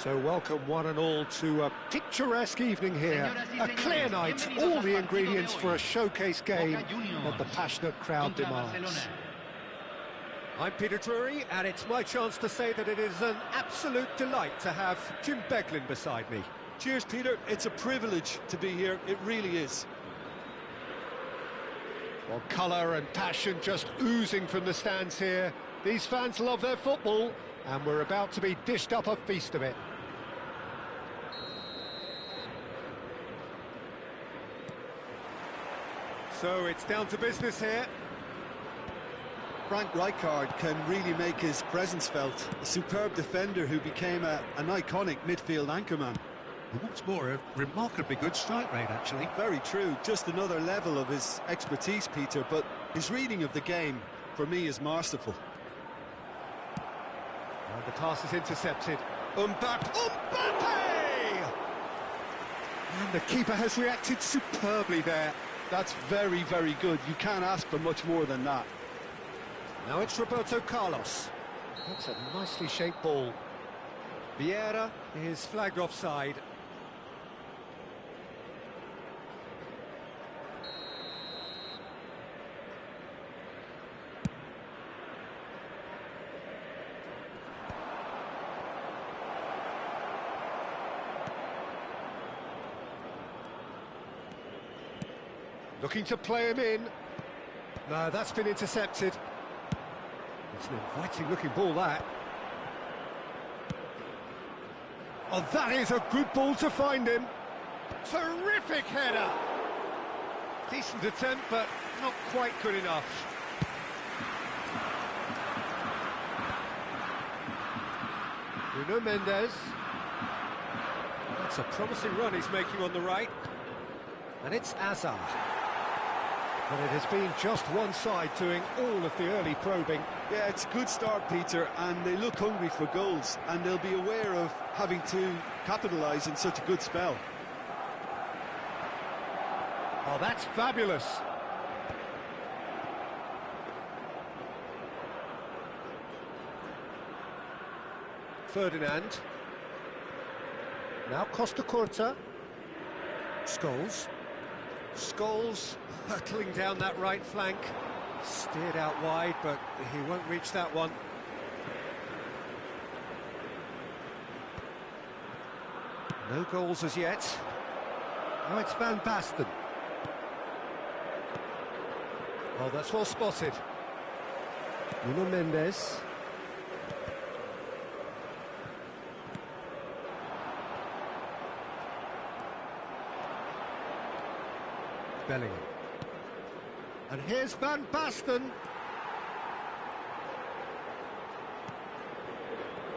So welcome one and all to a picturesque evening here. A clear night, all the ingredients for a showcase game that the passionate crowd demands. I'm Peter Drury, and it's my chance to say that it is an absolute delight to have Jim Beglin beside me. Cheers, Peter. It's a privilege to be here. It really is. Well, colour and passion just oozing from the stands here. These fans love their football, and we're about to be dished up a feast of it. So it's down to business here. Frank Rijkaard can really make his presence felt. A superb defender who became an iconic midfield anchorman. And what's more, a remarkably good strike rate, actually. Very true. Just another level of his expertise, Peter, but his reading of the game, for me, is masterful. And the pass is intercepted. Mbappe! And the keeper has reacted superbly there. That's very, very good. You can't ask for much more than that. Now it's Roberto Carlos. That's a nicely shaped ball. Vieira is flagged offside. Looking to play him in. No, that's been intercepted. It's an inviting-looking ball, that. Oh, that is a good ball to find him. Terrific header. Decent attempt, but not quite good enough. Nuno Mendes. That's a promising run he's making on the right. And it's Hazard. But it has been just one side doing all of the early probing. Yeah, it's a good start, Peter, and they look hungry for goals, and they'll be aware of having to capitalise in such a good spell. Oh, that's fabulous. Ferdinand. Now Costa Curta. Scholes. Scholes hurtling down that right flank. Steered out wide, but he won't reach that one. No goals as yet. Now it's Van Basten. Oh, that's well spotted. Nuno Mendes. Bellingham. And here's Van Basten.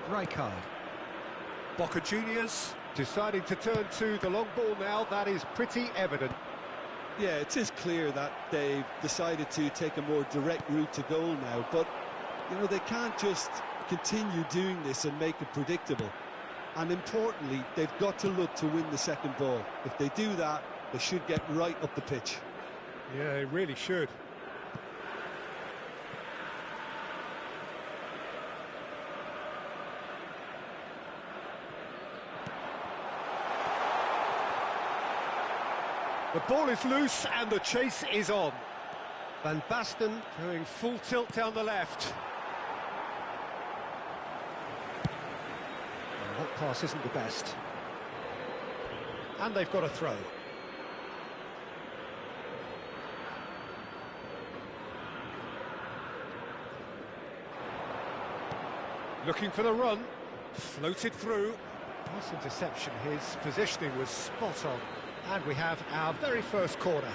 Rijkaard. Boca Juniors deciding to turn to the long ball now. That is pretty evident. Yeah, it is clear that they've decided to take a more direct route to goal now, but, you know, they can't just continue doing this and make it predictable. And importantly, they've got to look to win the second ball. If they do that, they should get right up the pitch. Yeah, they really should. The ball is loose and the chase is on. Van Basten going full tilt down the left. Well, that pass isn't the best. And they've got a throw. Looking for the run, floated through. Nice interception, his positioning was spot on. And we have our very first corner.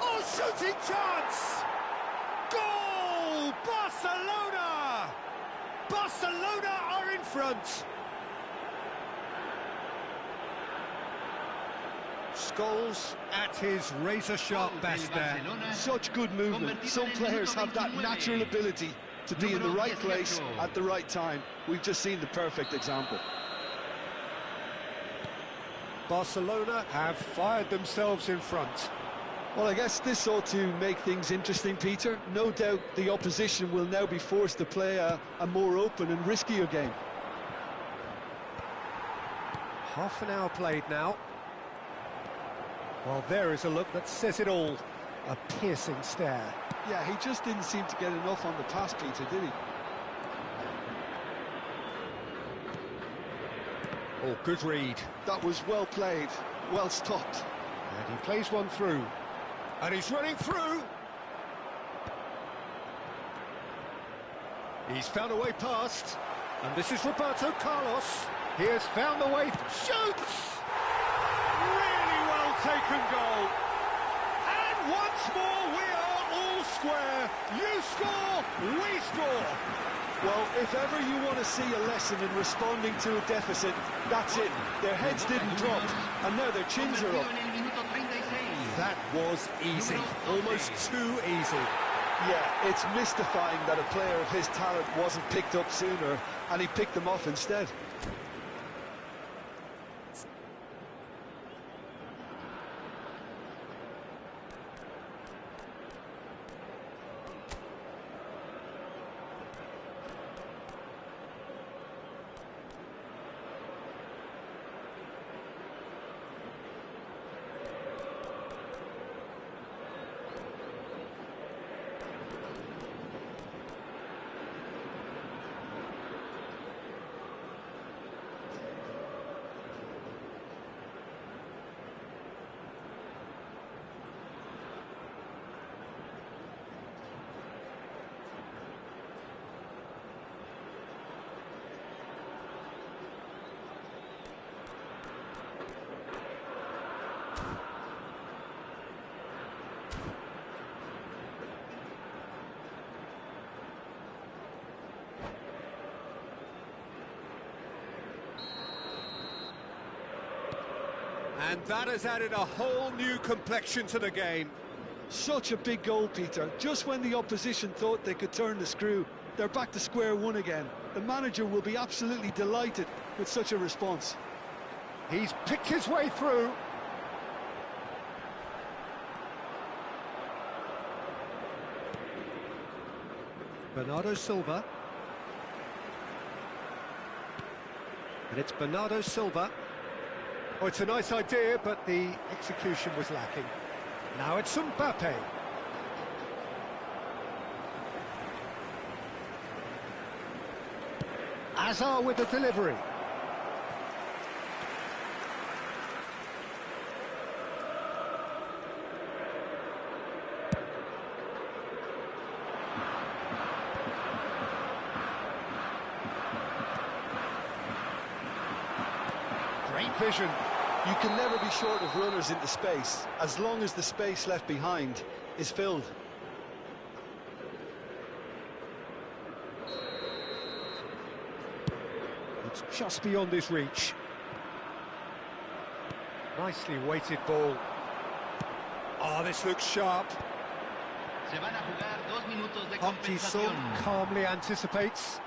Oh, shooting chance! Goal! Barcelona! Barcelona are in front. Scholes at his razor-sharp best there. Such good movement. Some players have that natural ability to be in the right place at the right time. We've just seen the perfect example. Barcelona have fired themselves in front. Well, I guess this ought to make things interesting, Peter. No doubt the opposition will now be forced to play a more open and riskier game. Half an hour played now. Well, there is a look that says it all. A piercing stare. Yeah, he just didn't seem to get enough on the pass, Peter, did he? Oh, good read. That was well played, well stopped. And he plays one through. And he's running through. He's found a way past. And this is Roberto Carlos. He has found the way. Shoots! Really well taken goal. And once more we are all square. You score, we score. Well, if ever you want to see a lesson in responding to a deficit, that's it. Their heads didn't drop, and now their chins are up. That was easy, almost too easy. Yeah, it's mystifying that a player of his talent wasn't picked up sooner, and he picked them off instead. And that has added a whole new complexion to the game. Such a big goal, Peter. Just when the opposition thought they could turn the screw, they're back to square one again. The manager will be absolutely delighted with such a response. He's picked his way through. Bernardo Silva. And it's Bernardo Silva. Oh, it's a nice idea, but the execution was lacking. Now it's Mbappe. Azar with the delivery. Great vision. You can never be short of runners into space, as long as the space left behind is filled. It's just beyond his reach. Nicely weighted ball. Oh, this looks sharp. Hutchison calmly anticipates.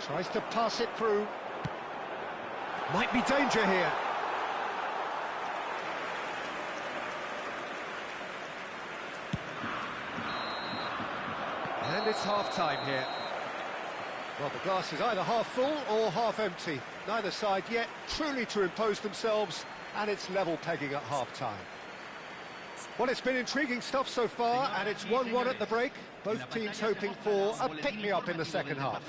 Tries to pass it through. Might be danger here. And it's half-time here. Well, the glass is either half full or half empty. Neither side yet truly to impose themselves, and it's level pegging at half-time. Well, it's been intriguing stuff so far, and it's 1-1 at the break. Both teams hoping for a pick-me-up in the second half.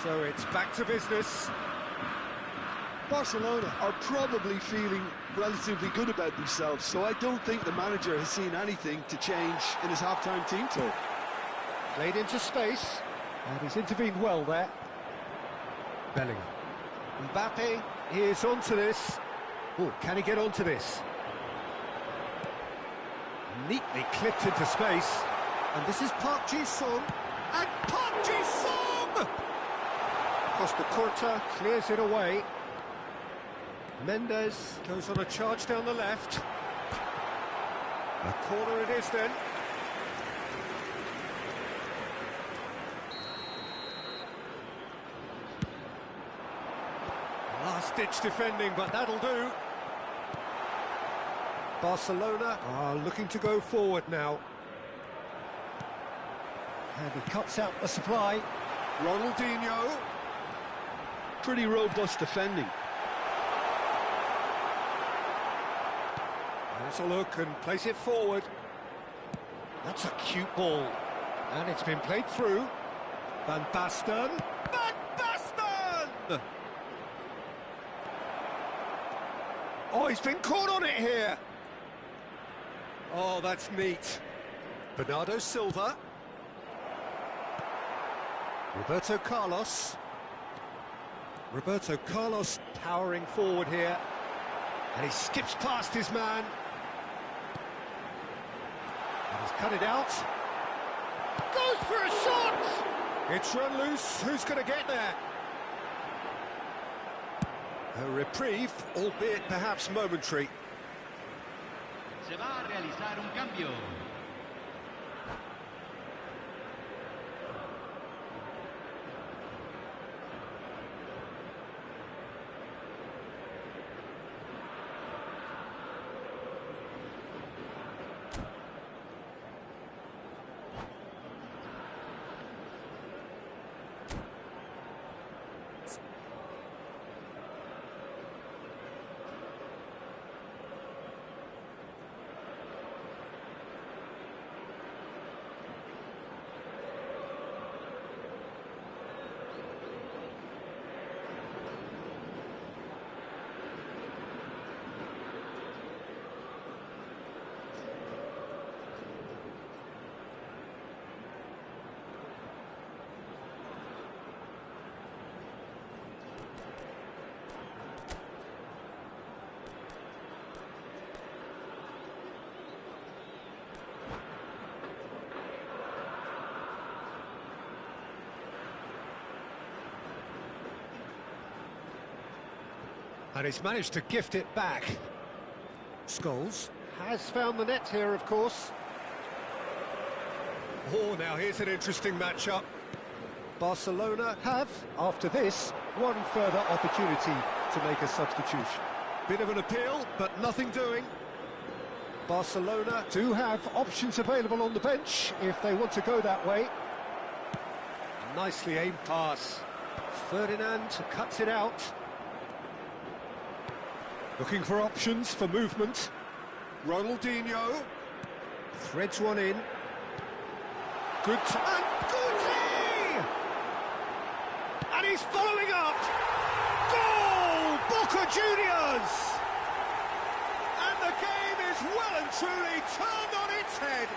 So it's back to business. Barcelona are probably feeling relatively good about themselves, so I don't think the manager has seen anything to change in his half-time team talk. Played into space, and he's intervened well there. Bellingham. Mbappe is onto this. Oh, can he get onto this? Neatly clipped into space. And this is Park Ji-sung. And Park Ji-sung! Costa Curta clears it away. Mendes goes on a charge down the left. A corner it is then. Last-ditch defending, but that'll do. Barcelona are looking to go forward now. And he cuts out the supply. Ronaldinho. Pretty robust defending. Has a look and plays it forward. That's a cute ball. And it's been played through. Van Basten. Van Basten! Oh, he's been caught on it here. Oh, that's neat. Bernardo Silva. Roberto Carlos. Roberto Carlos powering forward here. And he skips past his man. And he's cut it out. Goes for a shot! It's run loose. Who's going to get there? A reprieve, albeit perhaps momentary. Se va a realizar un cambio. And he's managed to gift it back. Scholes has found the net here, of course. Oh, now here's an interesting matchup. Barcelona have, after this, one further opportunity to make a substitution. Bit of an appeal, but nothing doing. Barcelona do have options available on the bench if they want to go that way. Nicely aimed pass. Ferdinand cuts it out. Looking for options for movement. Ronaldinho threads one in. Good and Guti! And he's following up. Goal! Boca Juniors! And the game is well and truly turned on its head.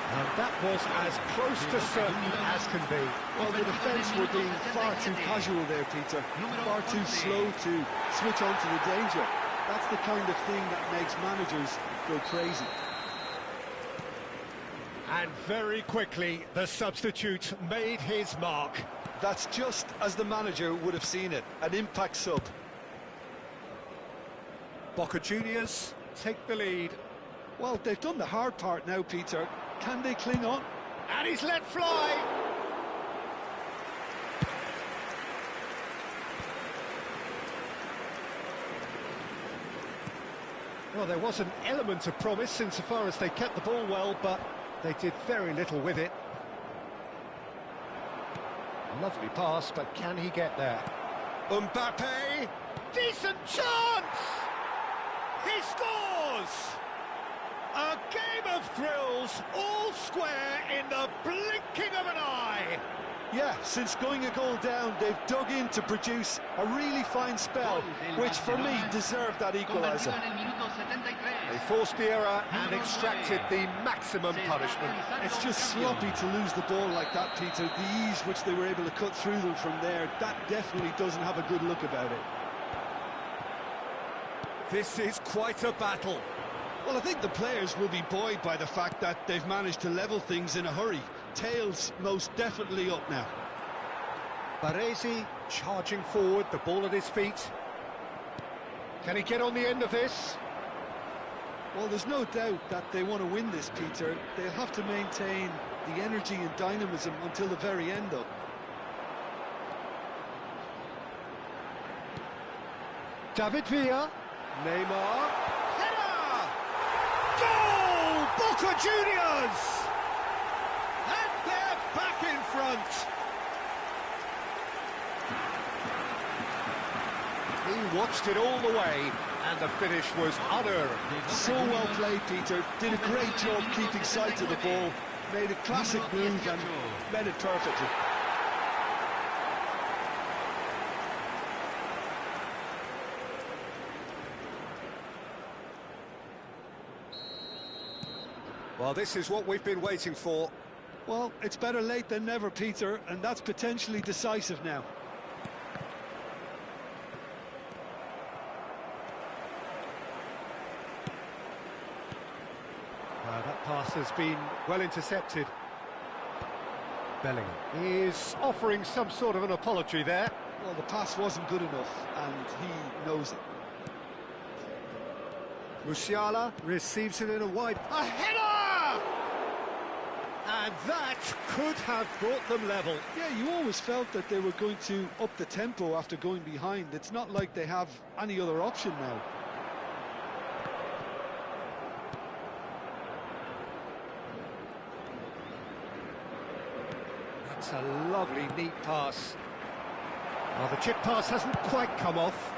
And that was as close to certain as can be. Well, the defence were being far too casual there, Peter. Far too slow to switch on to the danger. That's the kind of thing that makes managers go crazy. And very quickly, the substitute made his mark. That's just as the manager would have seen it, an impact sub. Boca Juniors take the lead. Well, they've done the hard part now, Peter. Can they cling on? And he's let fly! Well, there was an element of promise insofar as they kept the ball well, but they did very little with it. Lovely pass, but can he get there? Mbappe! Decent chance! He scores! A game of thrills, all square in the blinking of an eye. Yeah, since going a goal down, they've dug in to produce a really fine spell, which for me deserved that equaliser. They forced the error and extracted the maximum punishment. It's just sloppy to lose the ball like that, Peter. The ease which they were able to cut through them from there, that definitely doesn't have a good look about it. This is quite a battle. Well, I think the players will be buoyed by the fact that they've managed to level things in a hurry. Tails most definitely up now. Baresi charging forward, the ball at his feet. Can he get on the end of this? Well, there's no doubt that they want to win this, Peter. They'll have to maintain the energy and dynamism until the very end, though. David Villa. Neymar. Header! Goal! Boca Juniors! And they're back in front. He watched it all the way, and the finish was unearned. So well played, Peter. Did a great job keeping sight of the ball. Made a classic move and read it perfectly. Well, this is what we've been waiting for. Well, it's better late than never, Peter, and that's potentially decisive now. That pass has been well intercepted. Bellingham is offering some sort of an apology there. Well, the pass wasn't good enough, and he knows it. Musiala receives it in a wide... A header! And that could have brought them level. Yeah, you always felt that they were going to up the tempo after going behind. It's not like they have any other option now. That's a lovely, neat pass. Well, the chip pass hasn't quite come off.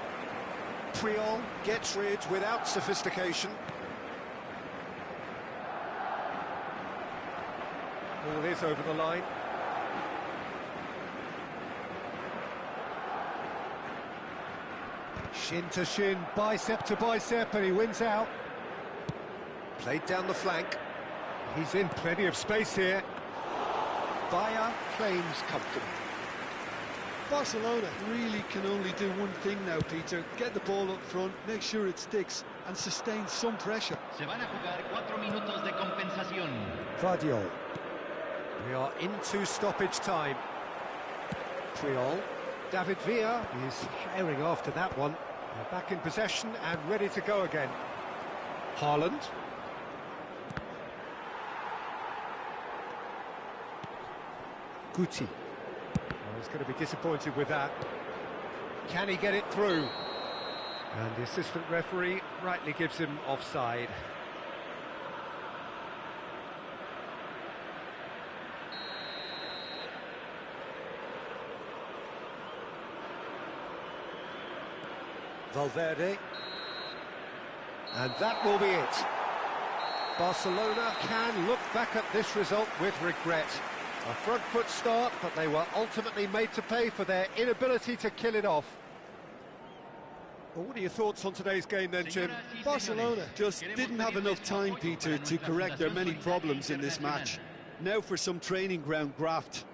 Puyol gets rid without sophistication. Ball is over the line. Shin to shin, bicep to bicep, and he wins out. Played down the flank. He's in plenty of space here. Bayer claims comfortable. Barcelona really can only do one thing now, Peter. Get the ball up front, make sure it sticks, and sustain some pressure. Se van a jugar 4 minutos de compensación. Guardiola. We are into stoppage time. Puyol. David Villa is firing after that one. They're back in possession and ready to go again. Haaland. Guti. He's going to be disappointed with that. Can he get it through? And the assistant referee rightly gives him offside. Valverde. And that will be it. Barcelona can look back at this result with regret. A front foot start, but they were ultimately made to pay for their inability to kill it off. Well, what are your thoughts on today's game then, Jim? Barcelona just didn't have enough time, Peter, to correct their many problems in this match. Now for some training ground graft.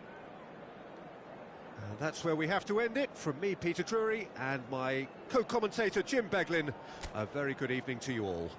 And that's where we have to end it. From me, Peter Drury, and my co-commentator, Jim Beglin, a very good evening to you all.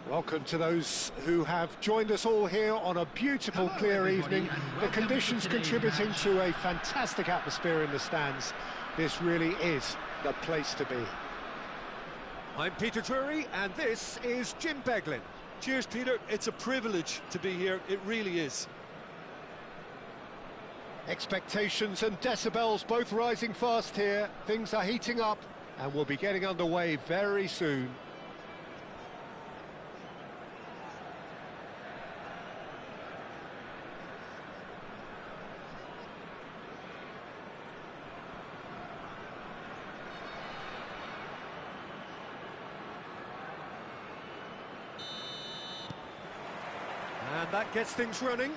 Welcome to those who have joined us all here on a beautiful, clear evening. The conditions contributing to a fantastic atmosphere in the stands. This really is the place to be. I'm Peter Drury, and this is Jim Beglin. Cheers, Peter. It's a privilege to be here. It really is. Expectations and decibels both rising fast here. Things are heating up, and we'll be getting underway very soon. And that gets things running.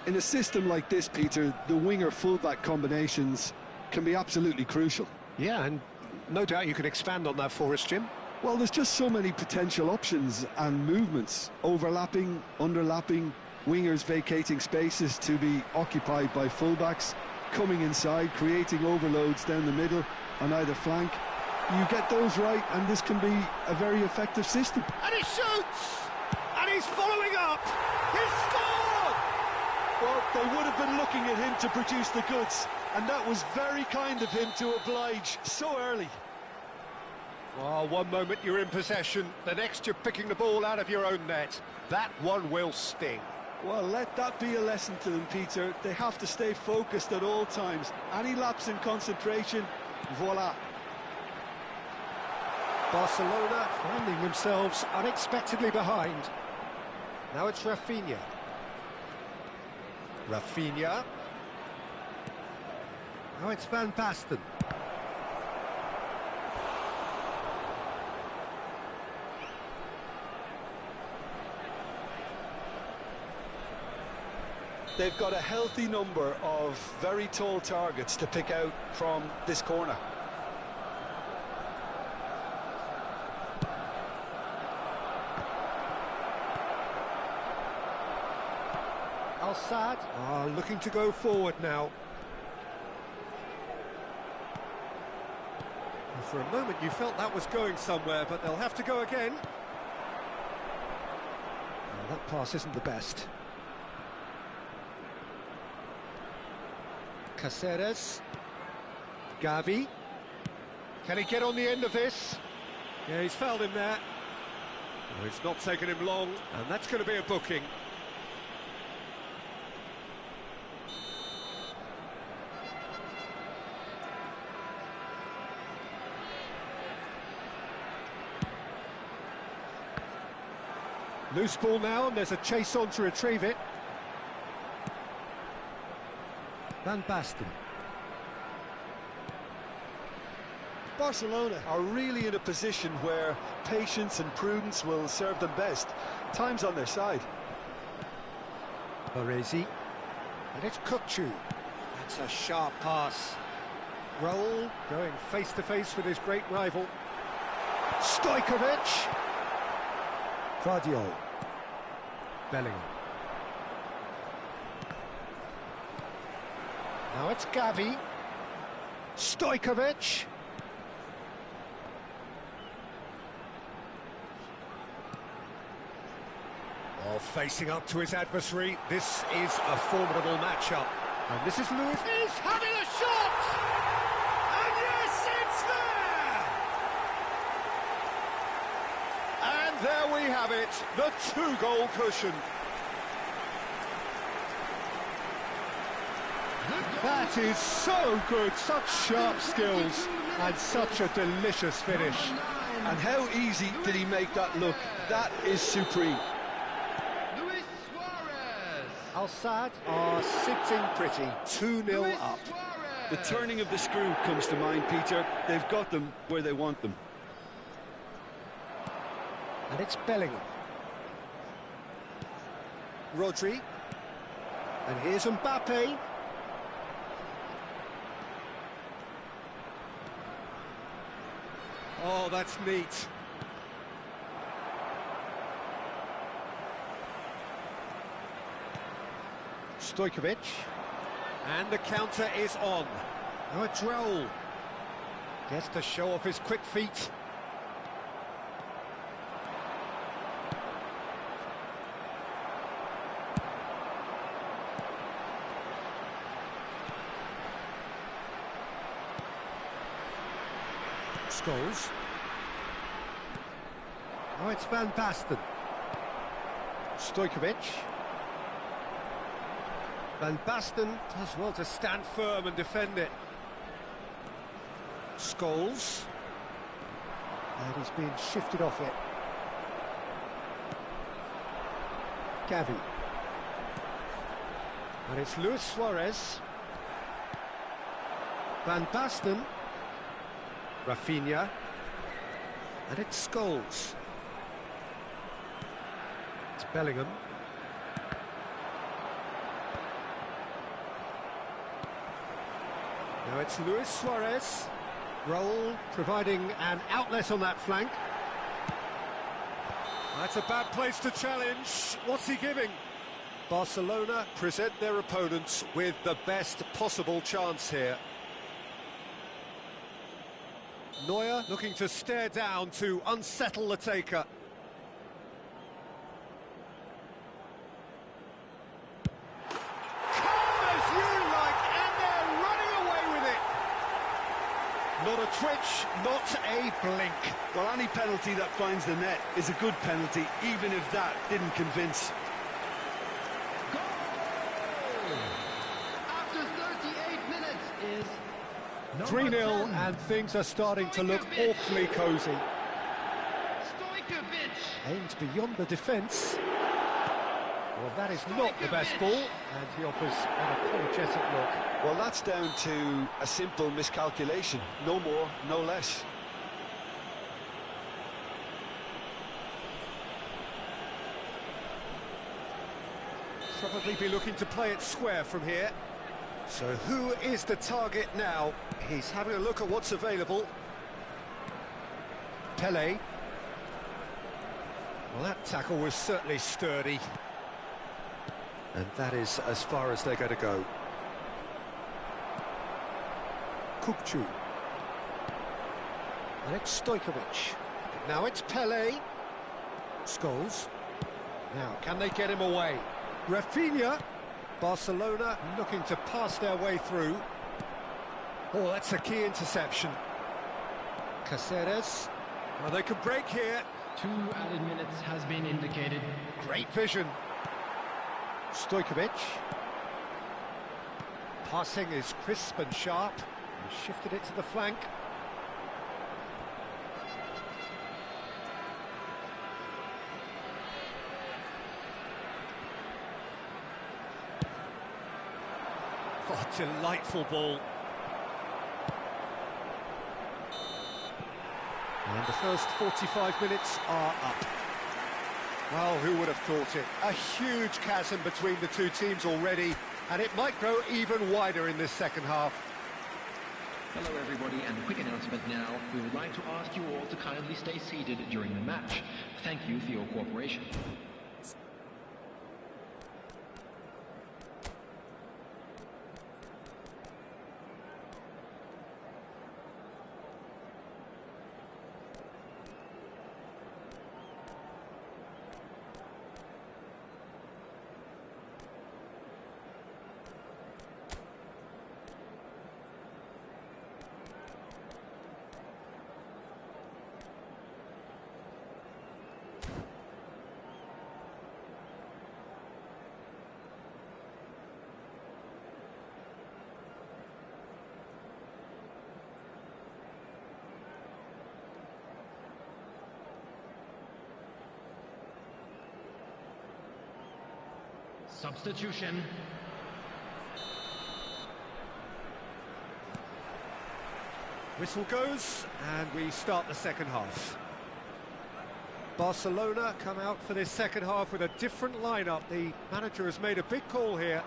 In a system like this, Peter, the winger-fullback combinations can be absolutely crucial. Yeah, and no doubt you can expand on that for us, Jim. Well, there's just so many potential options and movements. Overlapping, underlapping, wingers vacating spaces to be occupied by fullbacks, coming inside, creating overloads down the middle on either flank. You get those right, and this can be a very effective system. And he shoots! And he's following up! He's scored! Well, they would have been looking at him to produce the goods, and that was very kind of him to oblige so early. Well, one moment you're in possession, the next you're picking the ball out of your own net. That one will sting. Well, let that be a lesson to them, Peter. They have to stay focused at all times. Any lapse in concentration, voila. Barcelona finding themselves unexpectedly behind. Now it's Rafinha. Rafinha. Now it's Van Basten. They've got a healthy number of very tall targets to pick out from this corner. Al-Sad are looking to go forward now. And for a moment you felt that was going somewhere, but they'll have to go again. Oh, that pass isn't the best. Caceres. Gavi. Can he get on the end of this? Yeah, he's fouled him there. Oh, it's not taken him long, and that's going to be a booking. Loose ball now, and there's a chase on to retrieve it. Van Basten. Barcelona are really in a position where patience and prudence will serve them best. Time's on their side. Baresi. And it's Kukçu. That's a sharp pass. Raul going face-to-face with his great rival. Stojkovic. Guardiola. Bellingham. Now it's Gavi. Stojkovic. Well, facing up to his adversary, this is a formidable matchup. And this is Lewis. He's having a shot! And yes, it's there! And there we have it, the two-goal cushion. That is so good, such sharp skills, and such a delicious finish. And how easy did he make that look? That is supreme. Al-Sad are sitting pretty, 2-0 up. The turning of the screw comes to mind, Peter. They've got them where they want them. And it's Bellingham. Rodri. And here's Mbappe. Oh, that's neat. Stojkovic. And the counter is on. Now it's Raul. Gets to show off his quick feet. Scholes. Oh, it's Van Basten. Stojkovic. Van Basten does well to stand firm and defend it. Scholes. And he's being shifted off it. Gavi. And it's Luis Suarez. Van Basten. Rafinha. And it's Scholes. It's Bellingham. Now it's Luis Suarez. Raul providing an outlet on that flank. That's a bad place to challenge. What's he giving? Barcelona present their opponents with the best possible chance here. Neuer looking to stare down to unsettle the taker. Calm as you like, and they're running away with it. Not a twitch, not a blink. Well, any penalty that finds the net is a good penalty, even if that didn't convince. After 38 minutes is 3-0, and things are starting to look awfully cosy. Stojkovic. Aimed beyond the defence. Well, that is not the best ball, and he offers an apologetic look. Well, that's down to a simple miscalculation. No more, no less. Probably be looking to play it square from here. So who is the target now? He's having a look at what's available. Pele. Well, that tackle was certainly sturdy. And that is as far as they're going to go. Kupchu. And it's Stojkovic. Now it's Pele. Scholes. Now, can they get him away? Rafinha. Barcelona looking to pass their way through. Oh, that's a key interception. Caceres. Well, they could break here. 2 added minutes has been indicated. Great vision. Stojkovic. Passing is crisp and sharp. And shifted it to the flank. Oh, delightful ball. And the first 45 minutes are up. Well, who would have thought it? A huge chasm between the two teams already, and it might grow even wider in this second half. Hello everybody, and a quick announcement now. We would like to ask you all to kindly stay seated during the match. Thank you for your cooperation. Substitution. Whistle goes, and we start the second half. Barcelona come out for this second half with a different lineup. The manager has made a big call here.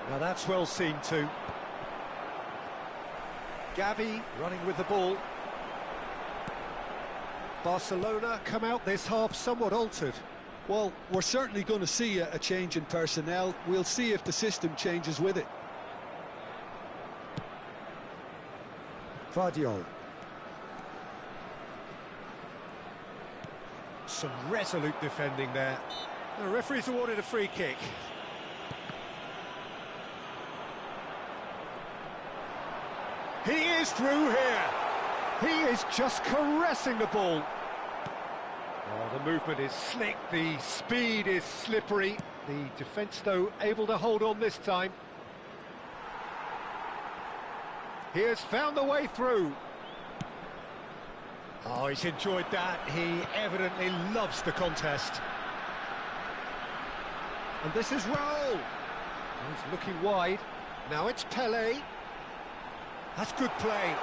Now that's well seen too. Gavi running with the ball. Barcelona come out this half somewhat altered. Well, we're certainly going to see a change in personnel. We'll see if the system changes with it. Vardiol. Some resolute defending there. The referee's awarded a free kick. He is through here. He is just caressing the ball. Oh, the movement is slick, the speed is slippery. The defence, though, able to hold on this time. He has found the way through. Oh, he's enjoyed that. He evidently loves the contest. And this is Raul. He's looking wide. Now it's Pele. That's good play.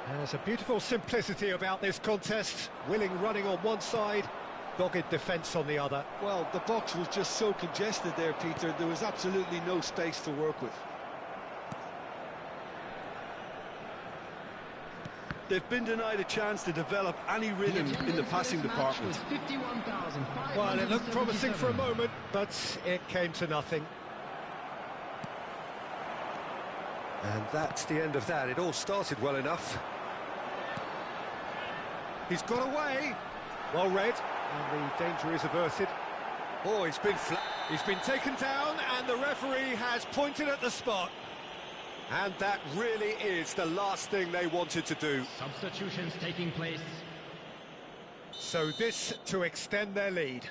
There's a beautiful simplicity about this contest. Willing running on one side, dogged defence on the other. Well, the box was just so congested there, Peter. There was absolutely no space to work with. They've been denied a chance to develop any rhythm in the passing department. Well, it looked promising for a moment, but it came to nothing. And that's the end of that. It all started well enough. He's got away. Well read, and the danger is averted. Oh, he's been taken down, and the referee has pointed at the spot. And that really is the last thing they wanted to do. Substitutions taking place. So this to extend their lead.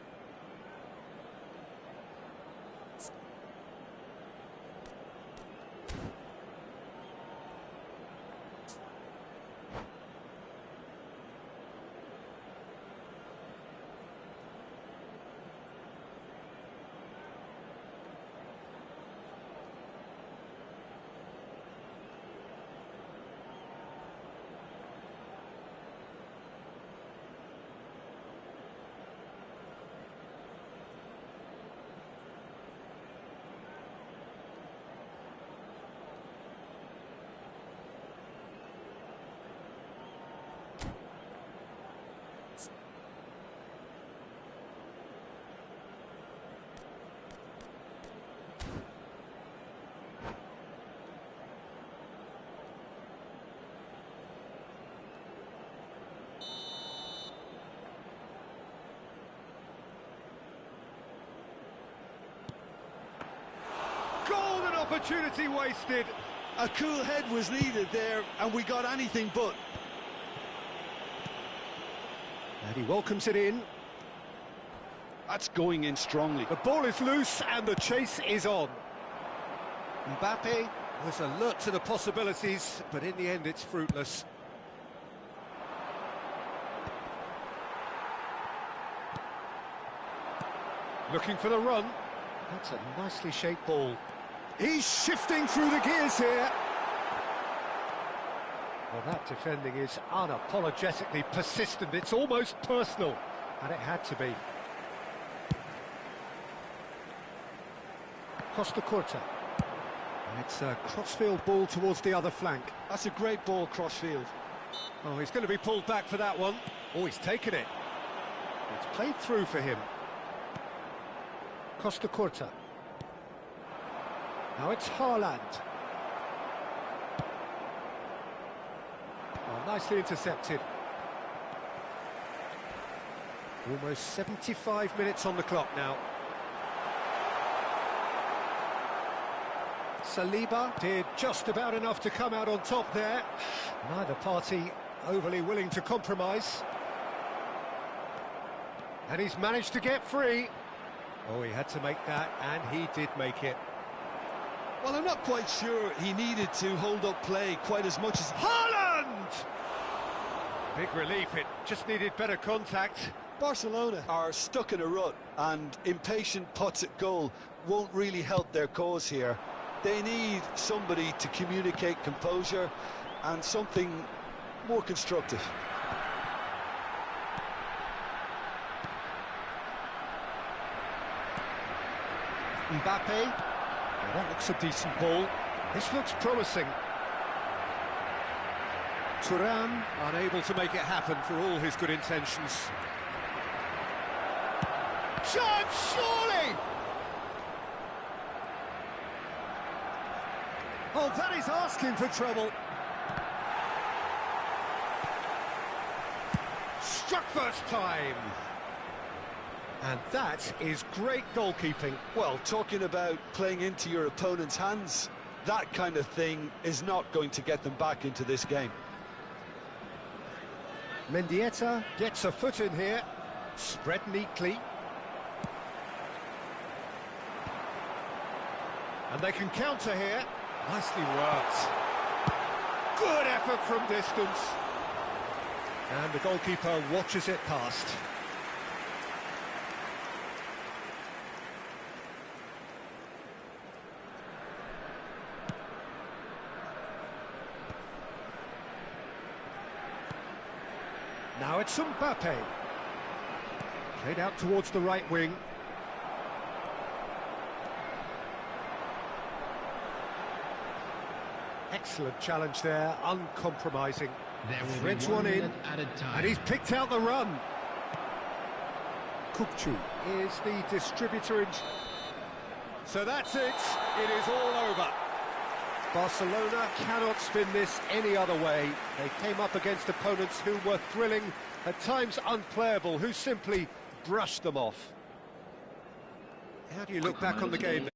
Golden opportunity wasted. A cool head was needed there, and we got anything but. And he welcomes it in. That's going in strongly. The ball is loose and the chase is on. Mbappe was alert to the possibilities, but in the end it's fruitless. Looking for the run. That's a nicely shaped ball. He's shifting through the gears here. Well, that defending is unapologetically persistent. It's almost personal, and it had to be. Costa Curta. And it's a crossfield ball towards the other flank. That's a great ball, crossfield. Oh, he's going to be pulled back for that one. Oh, he's taken it. It's played through for him. Costa Curta. Now it's Haaland. Oh, nicely intercepted. Almost 75 minutes on the clock now. Saliba did just about enough to come out on top there. Neither party overly willing to compromise. And he's managed to get free. Oh, he had to make that, and he did make it. Well, I'm not quite sure he needed to hold up play quite as much as... Haaland! Big relief, it just needed better contact. Barcelona are stuck in a rut, and impatient putts at goal won't really help their cause here. They need somebody to communicate composure and something more constructive. Mbappe. Well, that looks a decent ball. This looks promising. Thuram unable to make it happen for all his good intentions. Chance, surely! Oh, that is asking for trouble. Struck first time. And that is great goalkeeping. Well, talking about playing into your opponent's hands, that kind of thing is not going to get them back into this game. Mendieta gets a foot in here, spread neatly. And they can counter here. Nicely worked. Good effort from distance. And the goalkeeper watches it past. Now it's Mbappe. Played out towards the right wing. Excellent challenge there, uncompromising. Threads one in, and he's picked out the run. Kukcu is the distributor in... So that's it, it is all over. Barcelona cannot spin this any other way. They came up against opponents who were thrilling, at times unplayable, who simply brushed them off. How do you look back on the game?